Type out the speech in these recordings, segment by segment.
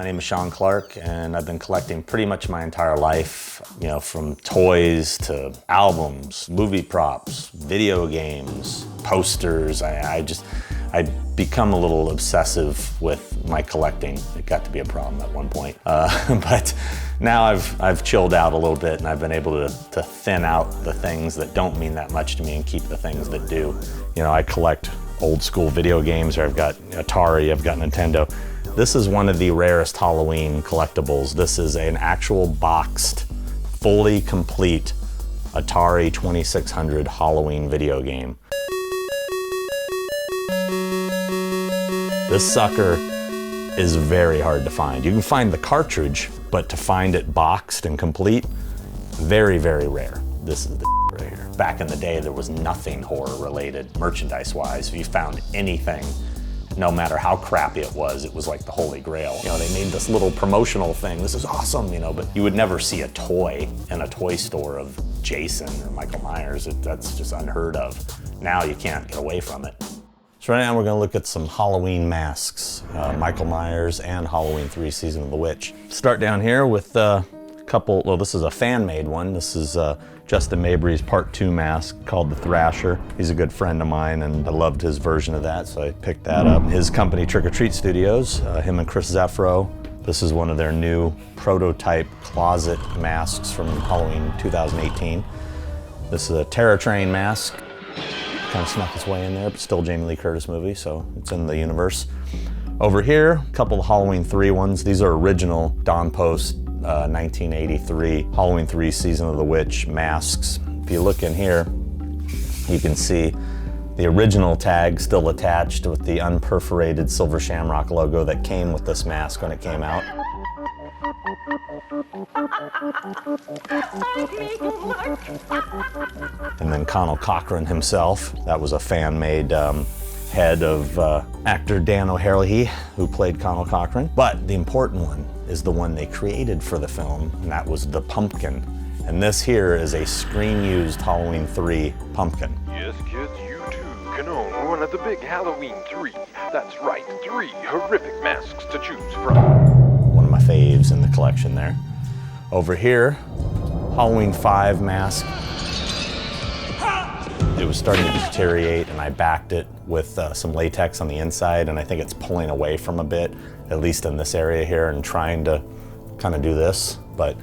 name is Sean Clark, and I've been collecting pretty much my entire life, you know, from toys to albums, movie props, video games, posters. I'd become a little obsessive with my collecting. It got to be a problem at one point. But now I've chilled out a little bit, and I've been able to thin out the things that don't mean that much to me and keep the things that do. You know, I collect old school video games, or I've got Atari, I've got Nintendo. This is one of the rarest Halloween collectibles. This is an actual boxed, fully complete Atari 2600 Halloween video game. This sucker is very hard to find. You can find the cartridge, but to find it boxed and complete, very, very rare. This is the right here. Back in the day, there was nothing horror related merchandise-wise. If you found anything, no matter how crappy it was like the holy grail. You know, they made this little promotional thing. This is awesome, you know, but you would never see a toy in a toy store of Jason or Michael Myers. That's just unheard of. Now you can't get away from it. So right now we're gonna look at some Halloween masks, Michael Myers and Halloween 3 Season of the Witch. Start down here with a couple, well, this is a fan-made one. This is Justin Mabry's Part 2 mask called the Thrasher. He's a good friend of mine, and I loved his version of that, so I picked that up. His company, Trick or Treat Studios, him and Chris Zeffro. This is one of their new prototype closet masks from Halloween 2018. This is a Terror Train mask. Kind of snuck its way in there, but still Jamie Lee Curtis movie, so it's in the universe. Over here, a couple of Halloween 3 ones. These are original Don Post 1983 Halloween 3 Season of the Witch masks. If you look in here, you can see the original tag still attached with the unperforated silver shamrock logo that came with this mask when it came out. And then Conal Cochran himself, that was a fan-made head of actor Dan O'Herlihy, who played Conal Cochran. But the important one is the one they created for the film, and that was the pumpkin. And this here is a screen-used Halloween 3 pumpkin. Yes, kids, you too can own one of the big Halloween 3. That's right, 3 horrific masks to choose from. One of my faves in the collection there. Over here, Halloween 5 mask. It was starting to deteriorate, and I backed it with some latex on the inside, and I think it's pulling away from a bit, at least in this area here, and trying to kind of do this. But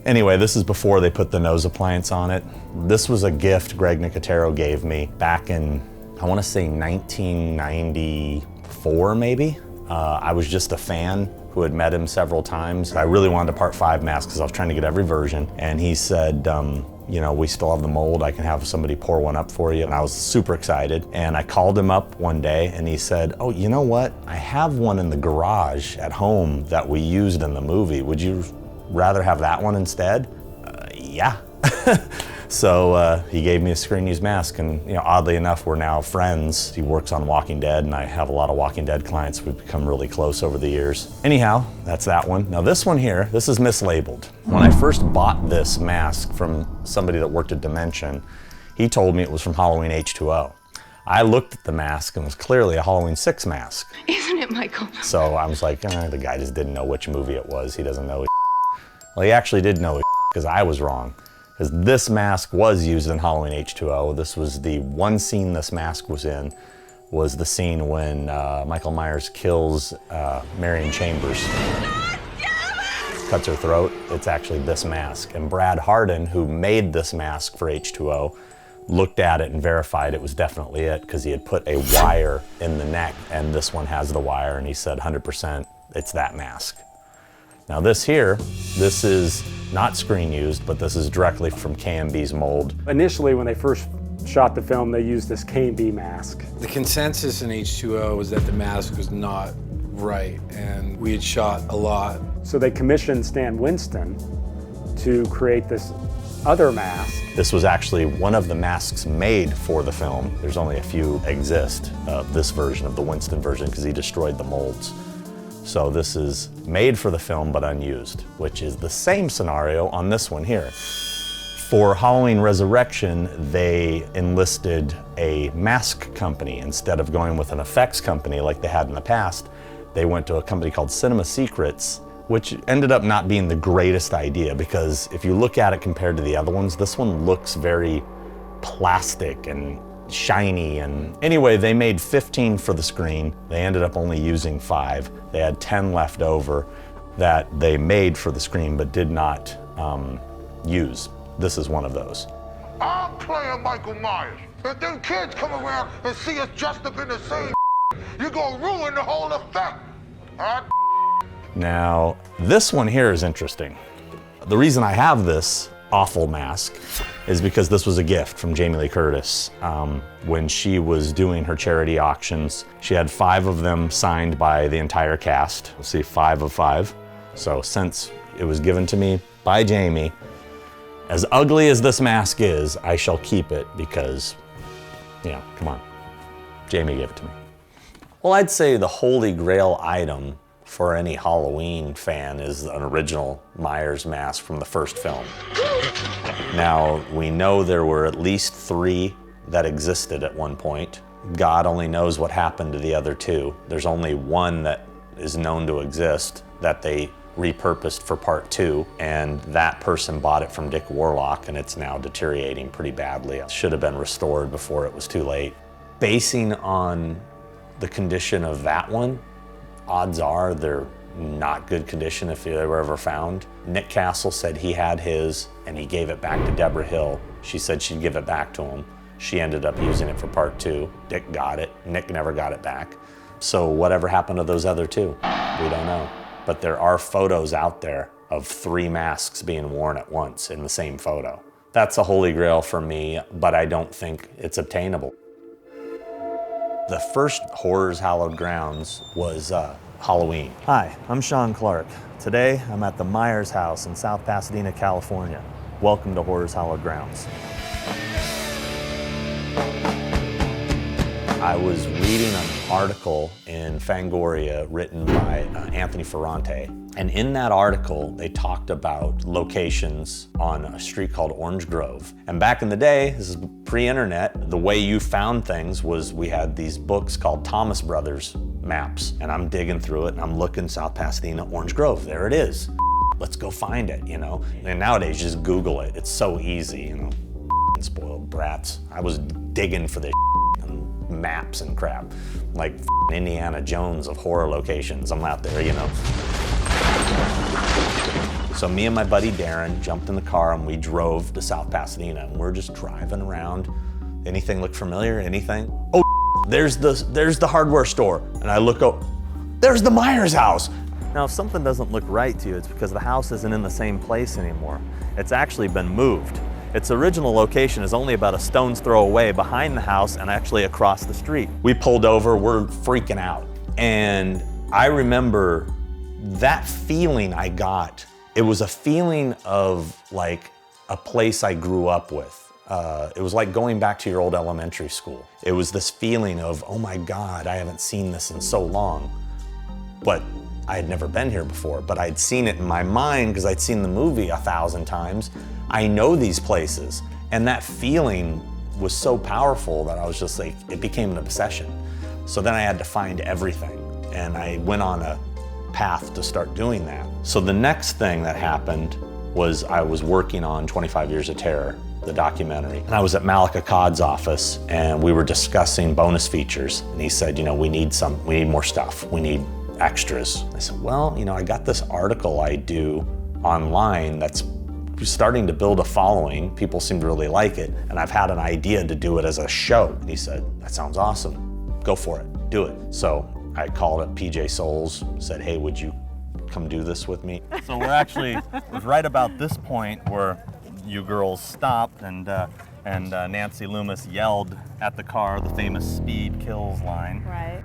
anyway, this is before they put the nose appliance on it. This was a gift Greg Nicotero gave me back in, I want to say 1994 maybe. I was just a fan who had met him several times. I really wanted a Part 5 mask because I was trying to get every version, and he said, you know, we still have the mold, I can have somebody pour one up for you. And I was super excited. And I called him up one day and he said, oh, you know what? I have one in the garage at home that we used in the movie. Would you rather have that one instead? Yeah. So he gave me a screen-used mask, and you know, oddly enough, we're now friends. He works on Walking Dead, and I have a lot of Walking Dead clients. We've become really close over the years. Anyhow, that's that one. Now this one here, this is mislabeled. When I first bought this mask from somebody that worked at Dimension, he told me it was from Halloween H20. I looked at the mask and it was clearly a Halloween 6 mask. Isn't it, Michael? So I was like, the guy just didn't know which movie it was. He doesn't know. Well, he actually did know because I was wrong. Because this mask was used in Halloween H20. This was the one scene this mask was in, was the scene when Michael Myers kills Marion Chambers. Cuts her throat. It's actually this mask. And Brad Hardin, who made this mask for H20, looked at it and verified it was definitely it, because he had put a wire in the neck, and this one has the wire, and he said 100% it's that mask. Now this here, this is not screen used, but this is directly from KMB's mold. Initially, when they first shot the film, they used this KMB mask. The consensus in H20 was that the mask was not right, and we had shot a lot. So they commissioned Stan Winston to create this other mask. This was actually one of the masks made for the film. There's only a few exist of this version, of the Winston version, because he destroyed the molds. So this is made for the film but unused, which is the same scenario on this one here. For Halloween Resurrection, they enlisted a mask company. Instead of going with an effects company like they had in the past, they went to a company called Cinema Secrets, which ended up not being the greatest idea, because if you look at it compared to the other ones, this one looks very plastic and shiny. And anyway, they made 15 for the screen. They ended up only using 5. They had 10 left over that they made for the screen but did not use. This is one of those. I'm playing Michael Myers, and then kids come around and see us dressed up in the same. You're gonna ruin the whole effect. Huh? Now, this one here is interesting. The reason I have this awful mask is because this was a gift from Jamie Lee Curtis. When she was doing her charity auctions, she had 5 of them signed by the entire cast. Let's see, 5 of 5. So since it was given to me by Jamie, as ugly as this mask is, I shall keep it because, you know, come on, Jamie gave it to me. Well, I'd say the holy grail item for any Halloween fan is an original Myers mask from the first film. Now, we know there were at least 3 that existed at one point. God only knows what happened to the other 2. There's only one that is known to exist that they repurposed for part 2, and that person bought it from Dick Warlock, and it's now deteriorating pretty badly. It should have been restored before it was too late. Basing on the condition of that one, odds are they're not good condition if they were ever found. Nick Castle said he had his and he gave it back to Deborah Hill. She said she'd give it back to him. She ended up using it for part 2. Dick got it. Nick never got it back. So whatever happened to those other 2? We don't know. But there are photos out there of 3 masks being worn at once in the same photo. That's a holy grail for me, but I don't think it's obtainable. The first Horrors Hallowed Grounds was Halloween. Hi, I'm Sean Clark. Today, I'm at the Myers house in South Pasadena, California. Welcome to Horrors Hallowed Grounds. I was reading an article in Fangoria written by Anthony Ferrante. And in that article, they talked about locations on a street called Orange Grove. And back in the day, this is pre-internet, the way you found things was we had these books called Thomas Brothers maps. And I'm digging through it and I'm looking South Pasadena, Orange Grove, there it is. Let's go find it, you know? And nowadays, just Google it. It's so easy, you know? Spoiled brats. I was digging for this maps and crap, like Indiana Jones of horror locations. I'm out there, you know. So me and my buddy Darren jumped in the car and we drove to South Pasadena, and we're just driving around. Anything look familiar? Anything? Oh, there's the hardware store. And I look up, there's the Myers house. Now, if something doesn't look right to you, it's because the house isn't in the same place anymore. It's actually been moved. Its original location is only about a stone's throw away behind the house and actually across the street. We pulled over, we're freaking out. And I remember that feeling I got. It was a feeling of like a place I grew up with. It was like going back to your old elementary school. It was this feeling of, oh my God, I haven't seen this in so long. But I had never been here before, but I'd seen it in my mind because I'd seen the movie 1,000 times. I know these places, and that feeling was so powerful that I was just like, it became an obsession. So then I had to find everything, and I went on a path to start doing that. So the next thing that happened was I was working on 25 Years of Terror, the documentary, and I was at Malika Codd's office, and we were discussing bonus features, and he said, you know, we need more stuff. We need extras. I said, well, you know, I got this article I do online that's starting to build a following. People seem to really like it, and I've had an idea to do it as a show. And he said, that sounds awesome. Go for it, do it. So I called up PJ Souls, said, hey, would you come do this with me? So we're actually, it was right about this point where you girls stopped and Nancy Loomis yelled at the car the famous speed kills line. Right.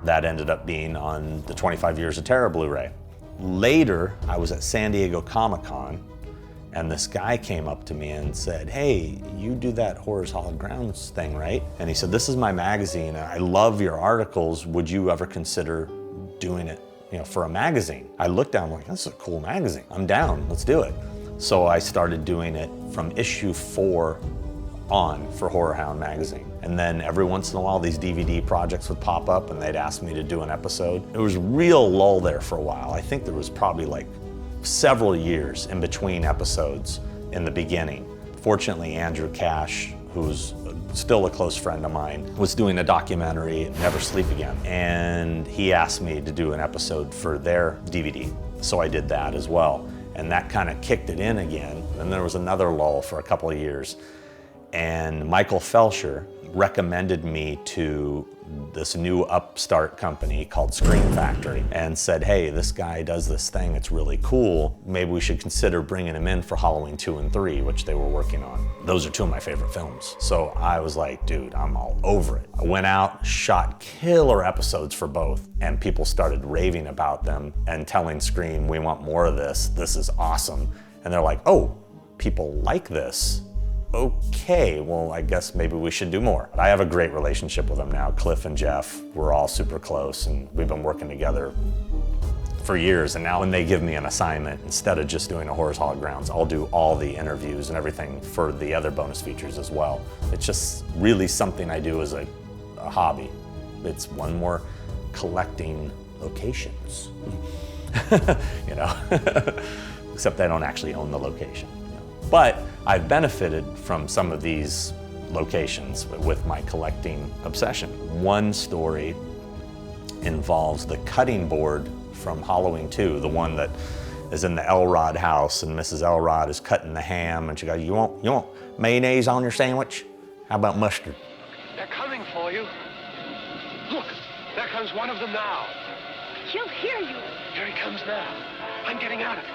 That ended up being on the 25 Years of Terror Blu-ray. Later, I was at San Diego Comic-Con, and this guy came up to me and said, hey, you do that Horrors Hallowed Grounds thing, right? And he said, this is my magazine. I love your articles. Would you ever consider doing it, you know, for a magazine? I looked down, like, this is a cool magazine. I'm down, let's do it. So I started doing it from issue 4 on for Horror Hound magazine. And then every once in a while, these DVD projects would pop up and they'd ask me to do an episode. There was a real lull there for a while. I think there was probably like several years in between episodes in the beginning. Fortunately, Andrew Cash, who's still a close friend of mine, was doing a documentary, Never Sleep Again, and he asked me to do an episode for their DVD. So I did that as well, and that kind of kicked it in again. And there was another lull for a couple of years, and Michael Felsher recommended me to this new upstart company called Screen Factory and said, hey, this guy does this thing, it's really cool. Maybe we should consider bringing him in for Halloween 2 and 3, which they were working on. Those are two of my favorite films. So I was like, dude, I'm all over it. I went out, shot killer episodes for both, and people started raving about them and telling Screen, we want more of this. This is awesome. And they're like, oh, people like this. Okay, well, I guess maybe we should do more. I have a great relationship with them now. Cliff and Jeff, we're all super close, and we've been working together for years. And now when they give me an assignment, instead of just doing a Horror's Hall Grounds, I'll do all the interviews and everything for the other bonus features as well. It's just really something I do as a hobby. It's one more collecting locations, you know, except I don't actually own the location. But I've benefited from some of these locations with my collecting obsession. One story involves the cutting board from Halloween 2, the one that is in the Elrod house, and Mrs. Elrod is cutting the ham, and she goes, you want mayonnaise on your sandwich? How about mustard? They're coming for you. Look, there comes one of them now. She'll hear you. Here he comes now. I'm getting out of it.